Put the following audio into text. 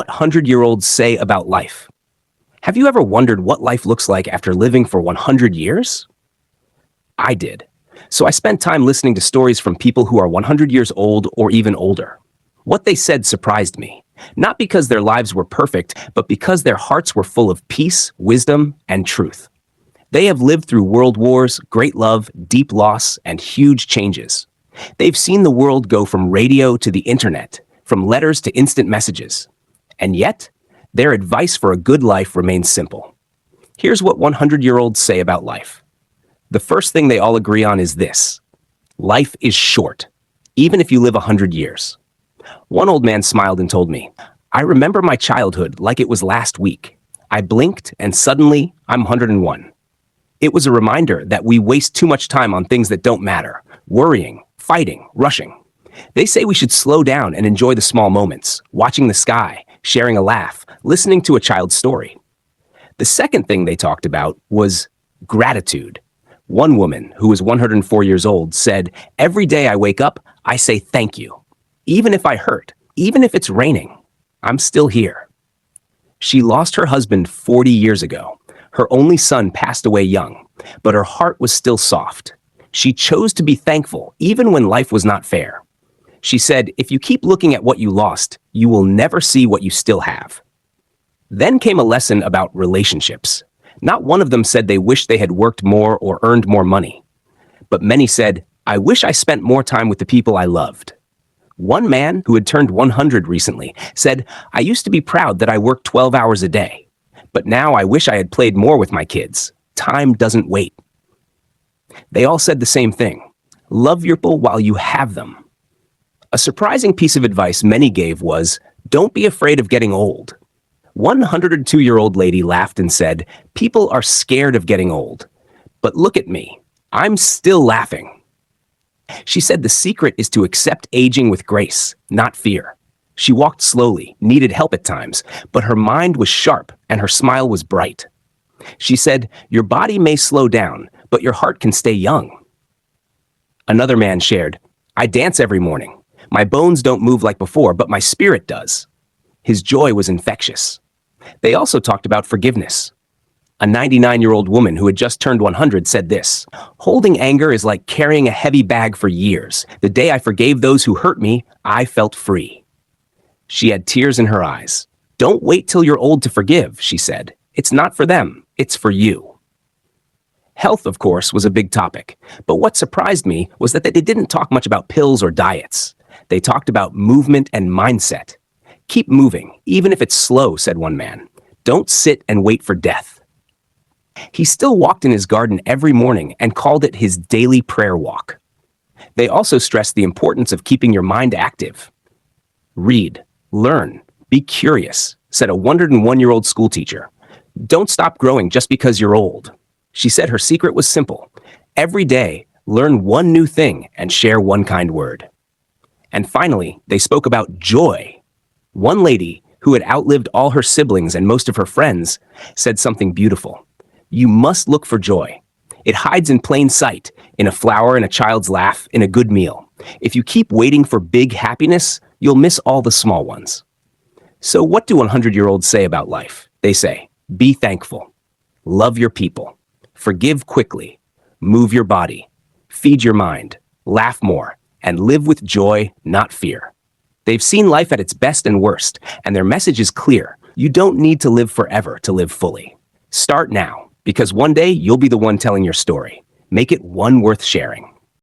what 100-year-olds say about life. Have you ever wondered what life looks like after living for 100 years? I did. So I spent time listening to stories from people who are 100 years old or even older. What they said surprised me, not because their lives were perfect, but because their hearts were full of peace, wisdom, and truth. They have lived through world wars, great love, deep loss, and huge changes. They've seen the world go from radio to the internet, from letters to instant messages. And yet, their advice for a good life remains simple. Here's what 100-year-olds say about life. The first thing they all agree on is this: life is short, even if you live 100 years. One old man smiled and told me, "I remember my childhood like it was last week. I blinked and suddenly I'm 101. It was a reminder that we waste too much time on things that don't matter, worrying, fighting, rushing. They say we should slow down and enjoy the small moments, watching the sky, sharing a laugh, listening to a child's story." The second thing they talked about was gratitude. One woman, who was 104 years old, said, "Every day I wake up, I say thank you. Even if I hurt, even if it's raining, I'm still here." She lost her husband 40 years ago. Her only son passed away young, but her heart was still soft. She chose to be thankful even when life was not fair. She said, "If you keep looking at what you lost, you will never see what you still have." Then came a lesson about relationships. Not one of them said they wished they had worked more or earned more money. But many said, "I wish I spent more time with the people I loved." One man, who had turned 100 recently, said, "I used to be proud that I worked 12 hours a day. But now I wish I had played more with my kids. Time doesn't wait." They all said the same thing: love your people while you have them. A surprising piece of advice many gave was, don't be afraid of getting old. One 102-year-old lady laughed and said, "People are scared of getting old. But look at me. I'm still laughing." She said the secret is to accept aging with grace, not fear. She walked slowly, needed help at times, but her mind was sharp and her smile was bright. She said, "Your body may slow down, but your heart can stay young." Another man shared, "I dance every morning. My bones don't move like before, but my spirit does." His joy was infectious. They also talked about forgiveness. A 99-year-old woman who had just turned 100 said this: "Holding anger is like carrying a heavy bag for years. The day I forgave those who hurt me, I felt free." She had tears in her eyes. "Don't wait till you're old to forgive," she said. "It's not for them, it's for you." Health, of course, was a big topic, but what surprised me was that they didn't talk much about pills or diets. They talked about movement and mindset. "Keep moving, even if it's slow," said one man. "Don't sit and wait for death." He still walked in his garden every morning and called it his daily prayer walk. They also stressed the importance of keeping your mind active. "Read, learn, be curious," said a 101-year-old schoolteacher. "Don't stop growing just because you're old." She said her secret was simple: every day, learn one new thing and share one kind word. And finally, they spoke about joy. One lady, who had outlived all her siblings and most of her friends, said something beautiful. "You must look for joy. It hides in plain sight, in a flower, in a child's laugh, in a good meal. If you keep waiting for big happiness, you'll miss all the small ones." So what do 100-year-olds say about life? They say, be thankful, love your people, forgive quickly, move your body, feed your mind, laugh more, and live with joy, not fear. They've seen life at its best and worst, and their message is clear. You don't need to live forever to live fully. Start now, because one day you'll be the one telling your story. Make it one worth sharing.